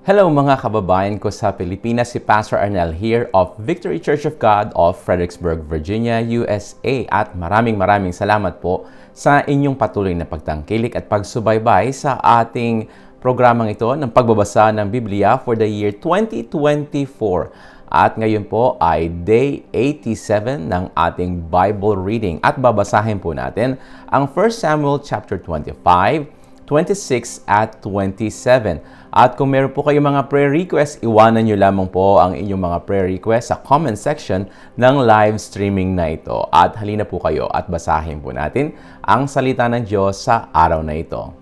Hello mga kababayan ko sa Pilipinas, si Pastor Arnel here of Victory Church of God of Fredericksburg, Virginia, USA. At maraming salamat po sa inyong patuloy na pagtangkilik at pagsubaybay sa ating programang ito ng pagbabasa ng Biblia for the year 2024. At ngayon po ay Day 87 ng ating Bible reading at babasahin po natin ang 1 Samuel chapter 25, 26 at 27. At kung meron po kayong mga prayer request, iwanan nyo lamang po ang inyong mga prayer request sa comment section ng live streaming na ito. At halina po kayo at basahin po natin ang salita ng Diyos sa araw na ito.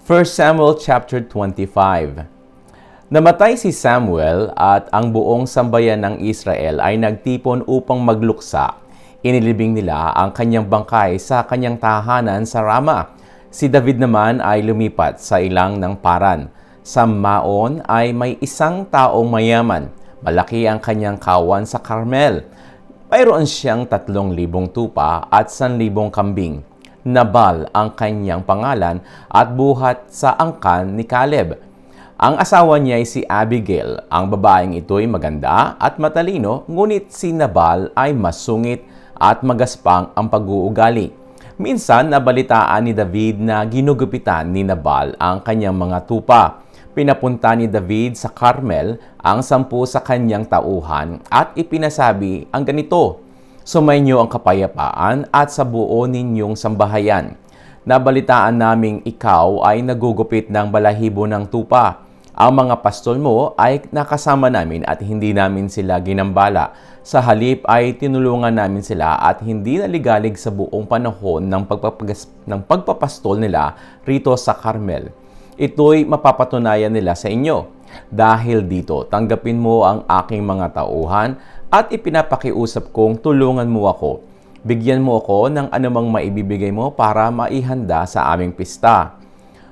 1 Samuel chapter 25. Namatay si Samuel at ang buong sambayan ng Israel ay nagtipon upang magluksa. Inilibing nila ang kanyang bangkay sa kanyang tahanan sa Rama. Si David naman ay lumipat sa ilang ng Paran. Sa Maon ay may isang taong mayaman. Malaki ang kanyang kawan sa Carmel. Mayroon siyang 3,000 tupa at 1,000 kambing. Nabal ang kanyang pangalan at buhat sa angkan ni Caleb. Ang asawa niya ay si Abigail. Ang babaeng ito ay maganda at matalino, ngunit si Nabal ay masungit at magaspang ang pag-uugali. Minsan, nabalitaan ni David na ginugupitan ni Nabal ang kanyang mga tupa. Pinapunta ni David sa Carmel ang 10 sa kanyang tauhan at ipinasabi ang ganito, "Sumainyo ang kapayapaan at sa buo ninyong sambahayan. Nabalitaan naming ikaw ay nagugupit ng balahibo ng tupa. Ang mga pastol mo ay nakasama namin at hindi namin sila ginambala. Sa halip ay tinulungan namin sila at hindi naligalig sa buong panahon ng pagpapastol nila rito sa Carmel. Ito'y mapapatunayan nila sa inyo. Dahil dito, tanggapin mo ang aking mga tauhan at ipinapakiusap kong tulungan mo ako. Bigyan mo ako ng anumang maibibigay mo para maihanda sa aming pista."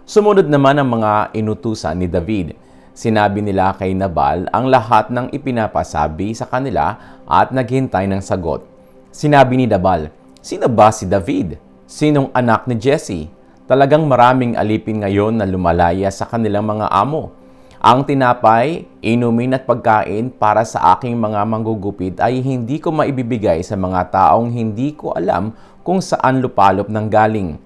Sumunod naman ang mga inutusan ni David. Sinabi nila kay Nabal ang lahat ng ipinapasabi sa kanila at naghintay ng sagot. Sinabi ni Nabal, "Sino ba si David? Sinong anak ni Jesse? Talagang maraming alipin ngayon na lumalaya sa kanilang mga amo. Ang tinapay, inumin at pagkain para sa aking mga manggugupit ay hindi ko maibibigay sa mga taong hindi ko alam kung saan lupalop nang galing."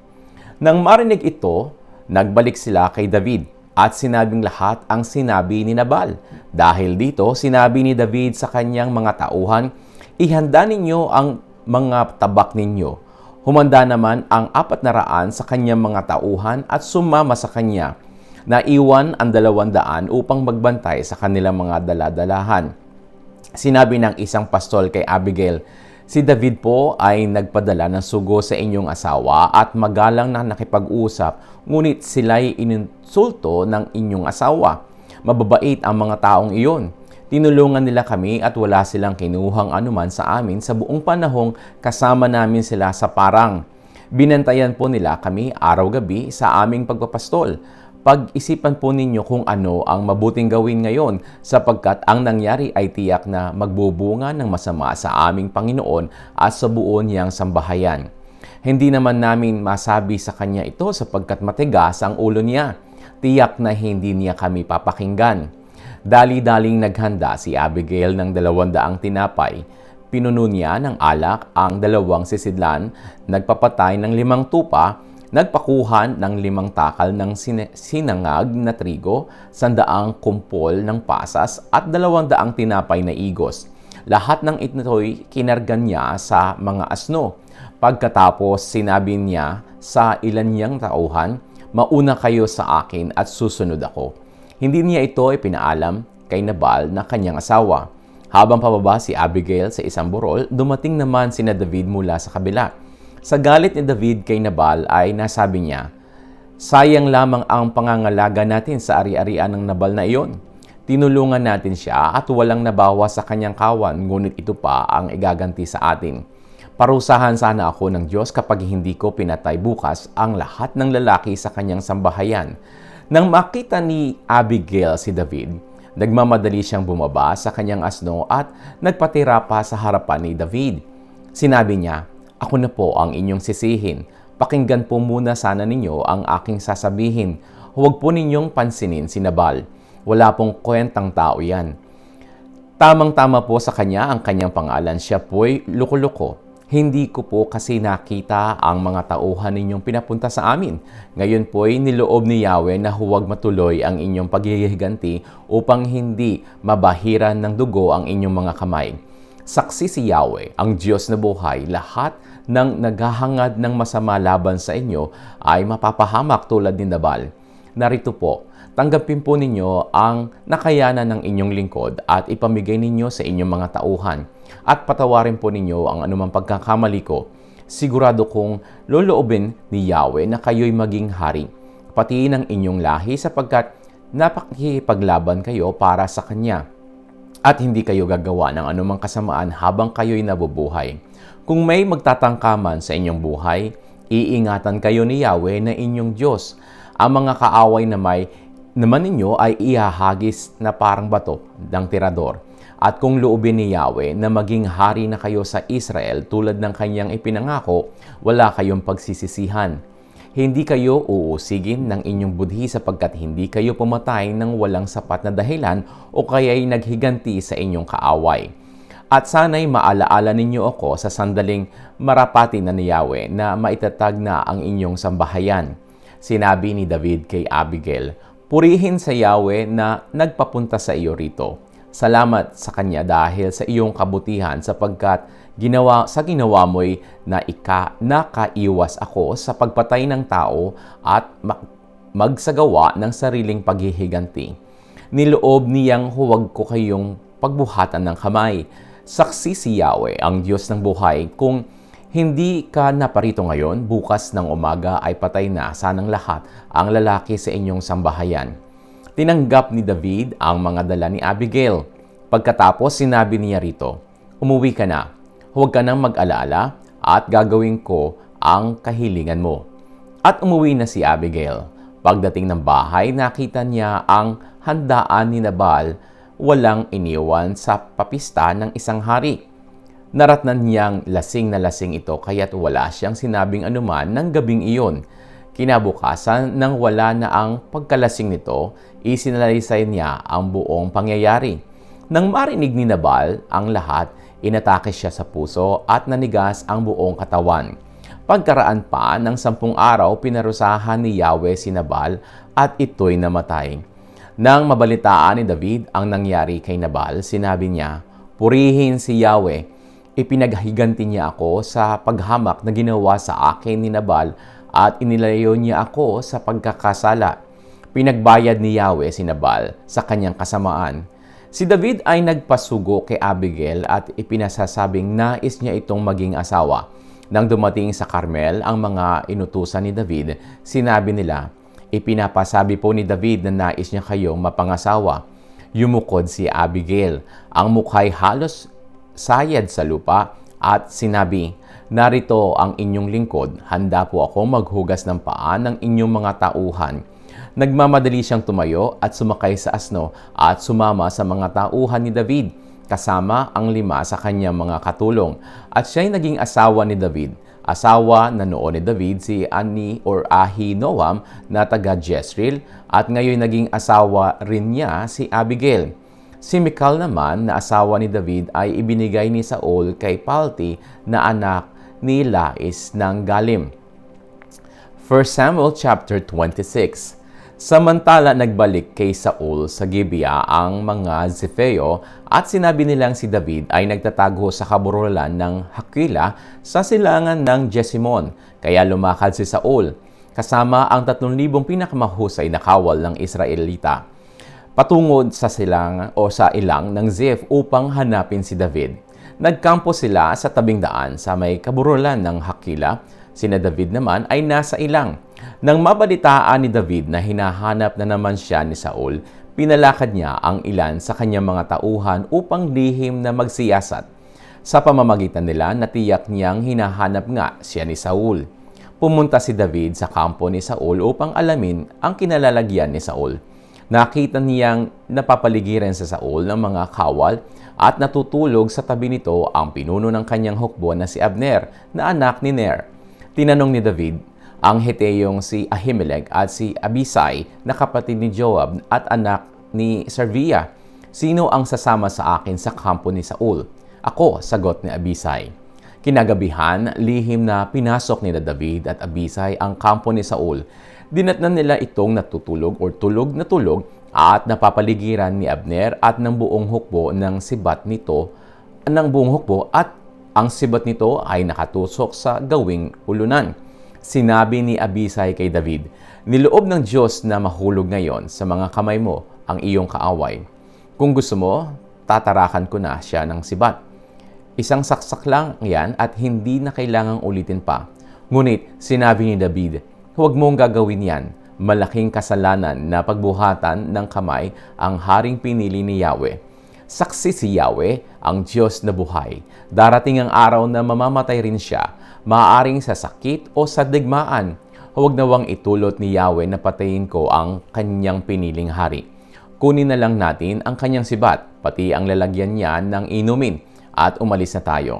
Nang marinig ito, nagbalik sila kay David at sinabing lahat ang sinabi ni Nabal. Dahil dito, sinabi ni David sa kanyang mga tauhan, "Ihanda ninyo ang mga tabak ninyo." Humanda naman ang 400 sa kanyang mga tauhan at sumama sa kanya. Naiwan ang 200 upang magbantay sa kanilang mga daladalahan. Sinabi ng isang pastol kay Abigail, "Si David po ay nagpadala ng sugo sa inyong asawa at magalang na nakipag-usap, ngunit sila'y ininsulto ng inyong asawa. Mababait ang mga taong iyon. Tinulungan nila kami at wala silang kinuhang anuman sa amin sa buong panahong kasama namin sila sa parang. Binantayan po nila kami araw-gabi sa aming pagpapastol. Pag-isipan po ninyo kung ano ang mabuting gawin ngayon sapagkat ang nangyari ay tiyak na magbubunga ng masama sa aming Panginoon at sa buo niyang sambahayan. Hindi naman namin masabi sa kanya ito sapagkat matigas ang ulo niya. Tiyak na hindi niya kami papakinggan." Dali-daling naghanda si Abigail ng 200 tinapay. Pinuno niya ng alak ang 2 sisidlan, nagpapatay ng 5 tupa, nagpakuhan ng 5 takal ng sinangag na trigo, 100 kumpol ng pasas at 200 tinapay na igos. Lahat ng ito'y kinargan niya sa mga asno. Pagkatapos sinabi niya sa ilan niyang tauhan, "Mauna kayo sa akin at susunod ako." Hindi niya ito ipinaalam kay Nabal na kanyang asawa. Habang pababa si Abigail sa isang burol, dumating naman sina David mula sa kabila. Sa galit ni David kay Nabal ay nasabi niya, "Sayang lamang ang pangangalaga natin sa ari-arian ng Nabal na iyon. Tinulungan natin siya at walang nabawa sa kanyang kawan, ngunit ito pa ang igaganti sa atin. Parusahan sana ako ng Diyos kapag hindi ko pinatay bukas ang lahat ng lalaki sa kanyang sambahayan." Nang makita ni Abigail si David, nagmamadali siyang bumaba sa kanyang asno at nagpatira pa sa harapan ni David. Sinabi niya, "Ako na po ang inyong sisihin. Pakinggan po muna sana ninyo ang aking sasabihin. Huwag po ninyong pansinin si Nabal. Wala pong kwentang tao yan. Tamang-tama po sa kanya ang kanyang pangalan. Siya po'y loko-loko. Hindi ko po kasi nakita ang mga tauhan ninyong pinapunta sa amin. Ngayon po'y niloob ni Yahweh na huwag matuloy ang inyong paghihiganti upang hindi mabahiran ng dugo ang inyong mga kamay. Saksi si Yahweh, ang Diyos na buhay, lahat ng naghahangad ng masama laban sa inyo ay mapapahamak tulad ni Nabal. Narito po, tanggapin po ninyo ang nakayanan ng inyong lingkod at ipamigay ninyo sa inyong mga tauhan at patawarin po ninyo ang anumang pagkakamali ko. Sigurado kong loloobin ni Yahweh na kayo'y maging hari, pati ng inyong lahi sapagkat napakikipaglaban kayo para sa Kanya at hindi kayo gagawa ng anumang kasamaan habang kayo'y nabubuhay. Kung may magtatangkaman sa inyong buhay, iingatan kayo ni Yahweh na inyong Diyos. Ang mga kaaway naman ninyo ay ihahagis na parang bato ng tirador. At kung loobin ni Yahweh na maging hari na kayo sa Israel tulad ng kanyang ipinangako, wala kayong pagsisisihan. Hindi kayo uusigin ng inyong budhi sapagkat hindi kayo pumatay ng walang sapat na dahilan o kaya'y naghiganti sa inyong kaaway. At sana'y maalaala ninyo ako sa sandaling marapati na ni Yahweh na maitatag na ang inyong sambahayan. Sinabi ni David kay Abigail, purihin sa Yahweh na nagpapunta sa iyo rito. Salamat sa Kanya dahil sa iyong kabutihan sapagkat ginawa mo'y nakaiwas ako sa pagpatay ng tao at magsagawa ng sariling paghihiganti. Niloob niyang huwag ko kayong pagbuhatan ng kamay. Saksi si Yahweh, ang Diyos ng buhay, kung hindi ka naparito ngayon, bukas ng umaga ay patay na sanang lahat ang lalaki sa inyong sambahayan. Tinanggap ni David ang mga dala ni Abigail. Pagkatapos sinabi niya rito, umuwi ka na, huwag ka nang mag-alala at gagawin ko ang kahilingan mo. At umuwi na si Abigail. Pagdating ng bahay, nakita niya ang handaan ni Nabal, walang iniwan sa papista ng isang hari. Naratnan niyang lasing na lasing ito kaya't wala siyang sinabing anuman ng gabing iyon. Kinabukasan nang wala na ang pagkalasing nito, isinalaysay niya ang buong pangyayari. Nang marinig ni Nabal ang lahat, inatake siya sa puso at nanigas ang buong katawan. Pagkaraan pa ng 10 araw, pinarusahan ni Yahweh si Nabal at ito'y namatay. Nang mabalitaan ni David ang nangyari kay Nabal, sinabi niya, purihin si Yahweh. Ipinaghiganti niya ako sa paghamak na ginawa sa akin ni Nabal at inilayo niya ako sa pagkakasala. Pinagbayad ni Yahweh si Nabal sa kanyang kasamaan. Si David ay nagpasugo kay Abigail at ipinasasabing nais niya itong maging asawa. Nang dumating sa Carmel ang mga inutusan ni David, sinabi nila, ipinapasabi po ni David na nais niya kayong mapangasawa. Yumukod si Abigail. Ang mukha'y halos sayad sa lupa at sinabi, narito ang inyong lingkod, handa po ako maghugas ng paa ng inyong mga tauhan. Nagmamadali siyang tumayo at sumakay sa asno at sumama sa mga tauhan ni David, kasama ang 5 sa kanyang mga katulong. At siya'y naging asawa ni David. Asawa na noon ni David si Ahinoam na taga Jezreel at ngayon naging asawa rin niya si Abigail. Si Michal naman na asawa ni David ay ibinigay ni Saul kay Palti na anak ni Lais ng Galim. 1 Samuel chapter 26. Samantala nagbalik kay Saul sa Gibeah ang mga Zefeo at sinabi nilang si David ay nagtatago sa kaburulan ng Hakila sa silangan ng Jesimon. Kaya lumakad si Saul kasama ang 3,000 pinakamahusay na kawal ng Israelita patungod sa silang o sa ilang ng Ziph upang hanapin si David. Nagkampo sila sa tabing daan sa may kaburulan ng Hakila. Sina David naman ay nasa ilang. Nang mabalitaan ni David na hinahanap na naman siya ni Saul, pinalakad niya ang ilan sa kanyang mga tauhan upang lihim na magsiyasat. Sa pamamagitan nila, natiyak niyang hinahanap nga siya ni Saul. Pumunta si David sa kampo ni Saul upang alamin ang kinalalagyan ni Saul. Nakita niyang napapaligiran sa Saul ng mga kawal at natutulog sa tabi nito ang pinuno ng kanyang hukbo na si Abner na anak ni Ner. Tinanong ni David, ang Heteyong si Ahimelech at si Abisai na kapatid ni Joab at anak ni Sarvia. Sino ang sasama sa akin sa kampo ni Saul? Ako, sagot ni Abisai. Kinagabihan, lihim na pinasok ni David at Abisai ang kampo ni Saul. Dinatnan nila itong natutulog o tulog na tulog at napapaligiran ni Abner at ng buong hukbo ng sibat nito at ang sibat nito ay nakatusok sa gawing ulunan. Sinabi ni Abisai kay David, "Niloob ng Diyos na mahulog ngayon sa mga kamay mo ang iyong kaaway. Kung gusto mo, tatarakan ko na siya ng sibat. Isang saksak lang yan at hindi na kailangang ulitin pa." Ngunit sinabi ni David, "Huwag mong gagawin yan. Malaking kasalanan na pagbuhatan ng kamay ang haring pinili ni Yahweh. Saksi si Yahweh, ang Diyos na buhay. Darating ang araw na mamamatay rin siya, maaaring sa sakit o sa digmaan. Huwag nawang itulot ni Yahweh na patayin ko ang kanyang piniling hari. Kunin na lang natin ang kanyang sibat, pati ang lalagyan niya ng inumin, at umalis na tayo."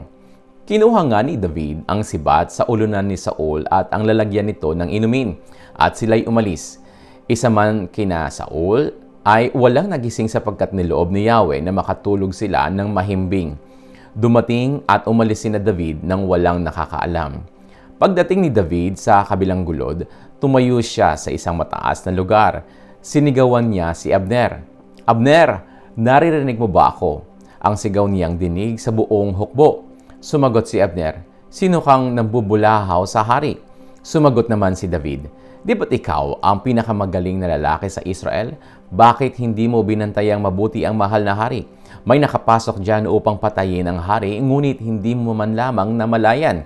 Kinuha nga ni David ang sibat sa ulunan ni Saul at ang lalagyan nito ng inumin, at sila'y umalis. Isa man kina Saul ay walang nagising sapagkat niloob ni Yahweh na makatulog sila ng mahimbing. Dumating at umalis sina David nang walang nakakaalam. Pagdating ni David sa kabilang gulod, tumayo siya sa isang mataas na lugar. Sinigawan niya si Abner. "Abner, naririnig mo ba ako?" Ang sigaw niyang dinig sa buong hukbo. Sumagot si Abner, "Sino kang nambubulahaw sa hari?" Sumagot naman si David, "Di ba't ikaw ang pinakamagaling na lalaki sa Israel? Bakit hindi mo binantayang mabuti ang mahal na hari? May nakapasok dyan upang patayin ang hari, ngunit hindi mo man lamang namalayan.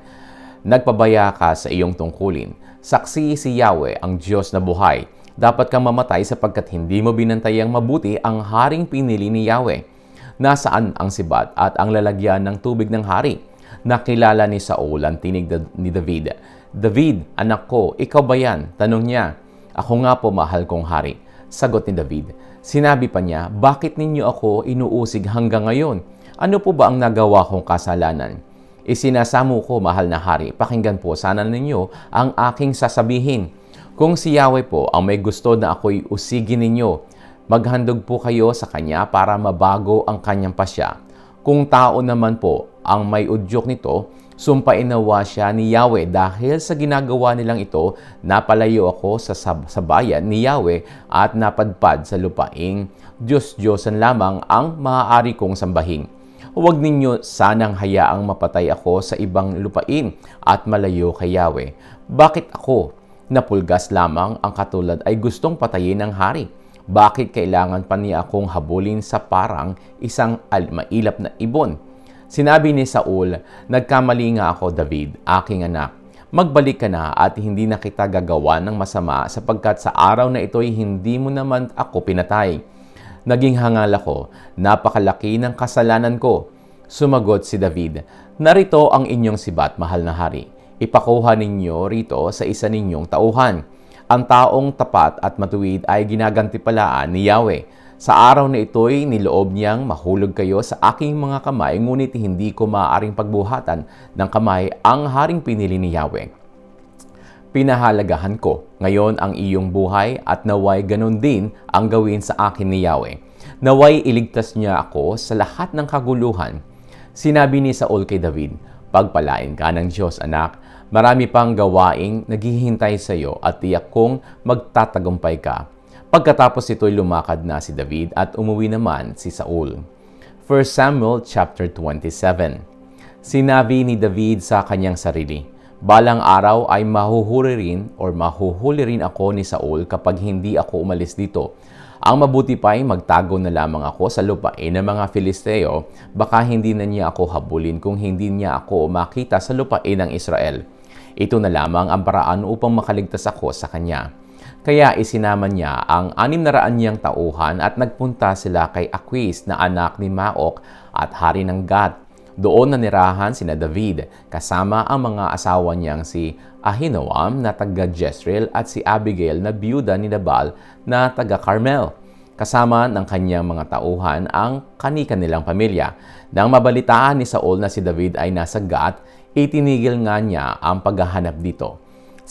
Nagpabaya ka sa iyong tungkulin. Saksi si Yahweh, ang Diyos na buhay. Dapat kang mamatay sapagkat hindi mo binantayang mabuti ang haring pinili ni Yahweh. Nasaan ang sibat at ang lalagyan ng tubig ng hari?" Nakilala ni Saul ang tinig ni David. "David, anak ko, ikaw ba yan?" Tanong niya. "Ako nga po, mahal kong hari." Sagot ni David. Sinabi pa niya, "Bakit ninyo ako inuusig hanggang ngayon? Ano po ba ang nagawa kong kasalanan? Isinasamo ko, mahal na hari. Pakinggan po sana ninyo ang aking sasabihin. Kung si Yahweh po ang may gusto na ako'y usigin ninyo, maghandog po kayo sa kanya para mabago ang kanyang pasya. Kung tao naman po ang may udyok nito, sumpain nawa siya ni Yahweh dahil sa ginagawa nilang ito, napalayo ako sa bayan ni Yahweh at napadpad sa lupaing Diyos-Diyosan lamang ang maaari kong sambahin. Huwag ninyo sanang hayaang mapatay ako sa ibang lupain at malayo kay Yahweh. Bakit ako, napulgas lamang ang katulad, ay gustong patayin ng hari? Bakit kailangan pa niya akong habulin sa parang isang mailap na ibon?" Sinabi ni Saul, "Nagkamali nga ako, David, aking anak. Magbalik ka na at hindi na kita gagawa ng masama sapagkat sa araw na ito'y hindi mo naman ako pinatay. Naging hangal ako, napakalaki ng kasalanan ko." Sumagot si David, "Narito ang inyong sibat, mahal na hari. Ipakuha ninyo rito sa isa ninyong tauhan. Ang taong tapat at matuwid ay ginagantipalaan ni Yahweh. Sa araw na ito'y niloob niyang mahulog kayo sa aking mga kamay, ngunit hindi ko maaaring pagbuhatan ng kamay ang haring pinili ni Yahweh. Pinahalagahan ko ngayon ang iyong buhay at naway ganun din ang gawin sa akin ni Yahweh. Naway iligtas niya ako sa lahat ng kaguluhan." Sinabi ni Saul kay David, "Pagpalain ka ng Diyos, anak. Marami pang gawaing naghihintay sa iyo at tiyak kong magtatagumpay ka." Pagkatapos ito'y lumakad na si David at umuwi naman si Saul. 1 Samuel chapter 27. Sinabi ni David sa kanyang sarili, "Balang araw ay mahuhuli rin ako ni Saul kapag hindi ako umalis dito. Ang mabuti pa'y magtago na lamang ako sa lupain ng mga Filisteo, baka hindi na niya ako habulin kung hindi niya ako makita sa lupain ng Israel. Ito na lamang ang paraan upang makaligtas ako sa kanya." Kaya isinama niya ang 600 niyang tauhan at nagpunta sila kay Aquis na anak ni Maok at hari ng Gat. Doon nanirahan sina David kasama ang mga asawa niyang si Ahinoam na taga Jezreel at si Abigail na biyuda ni Nabal na taga Carmel. Kasama ng kanyang mga tauhan ang kani-kanilang pamilya. Nang mabalitaan ni Saul na si David ay nasa Gat, itinigil nga niya ang paghahanap dito.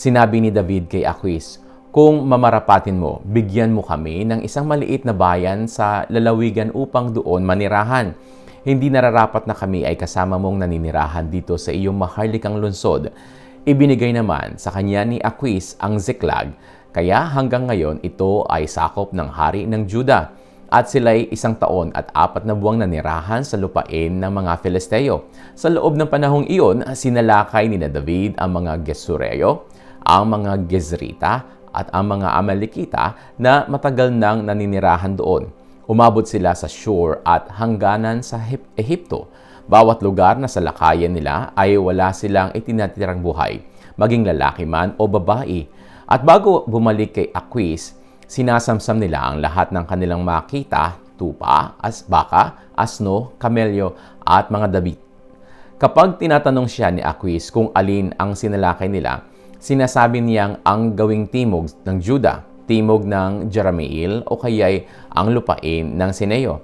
Sinabi ni David kay Aquis, "Kung mamarapatin mo, bigyan mo kami ng isang maliit na bayan sa lalawigan upang doon manirahan. Hindi nararapat na kami ay kasama mong naninirahan dito sa iyong maharlikang lungsod." Ibinigay naman sa kanya ni Aquis ang Ziklag, kaya hanggang ngayon ito ay sakop ng hari ng Juda. At sila'y 1 taon at 4 na buwang nanirahan sa lupain ng mga Filisteo. Sa loob ng panahong iyon, sinalakay ni David ang mga Gesureo, ang mga Gezrita, at ang mga Amalekita na matagal nang naninirahan doon. Umabot sila sa Shur at hangganan sa Ehipto. Bawat lugar na salakayan nila ay wala silang itinatirang buhay, maging lalaki man o babae. At bago bumalik kay Aquis, sinasamsam nila ang lahat ng kanilang makita, tupa, baka, asno, kamelyo, at mga dabit. Kapag tinatanong siya ni Aquis kung alin ang sinalakay nila, sinasabi niyang ang gawing timog ng Juda, timog ng Jerahmeel o kaya'y ang lupain ng Sineo.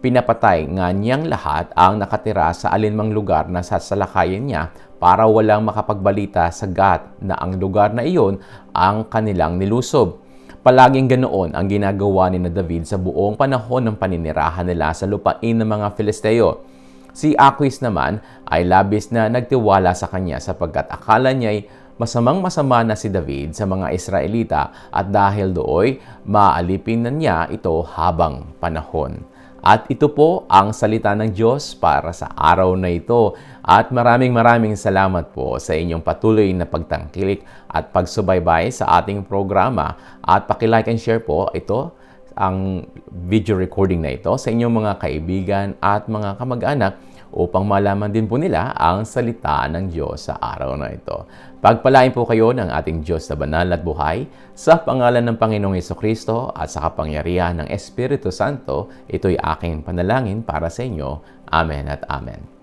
Pinapatay nga niyang lahat ang nakatira sa alinmang lugar na sasalakayin niya para walang makapagbalita sa Gat na ang lugar na iyon ang kanilang nilusob. Palaging ganoon ang ginagawa ni David sa buong panahon ng paninirahan nila sa lupain ng mga Filisteo. Si Aquis naman ay labis na nagtiwala sa kanya sapagkat akala niya'y masamang-masama na si David sa mga Israelita at dahil dooy maalipin na niya ito habang panahon. At ito po ang salita ng Diyos para sa araw na ito. At maraming salamat po sa inyong patuloy na pagtangkilik at pagsubaybay sa ating programa. At paki-like and share po ito, ang video recording na ito sa inyong mga kaibigan at mga kamag-anak upang malaman din po nila ang salita ng Diyos sa araw na ito. Pagpalain po kayo ng ating Diyos na banal at buhay sa pangalan ng Panginoong Hesukristo at sa kapangyarihan ng Espiritu Santo. Ito'y aking panalangin para sa inyo. Amen at amen.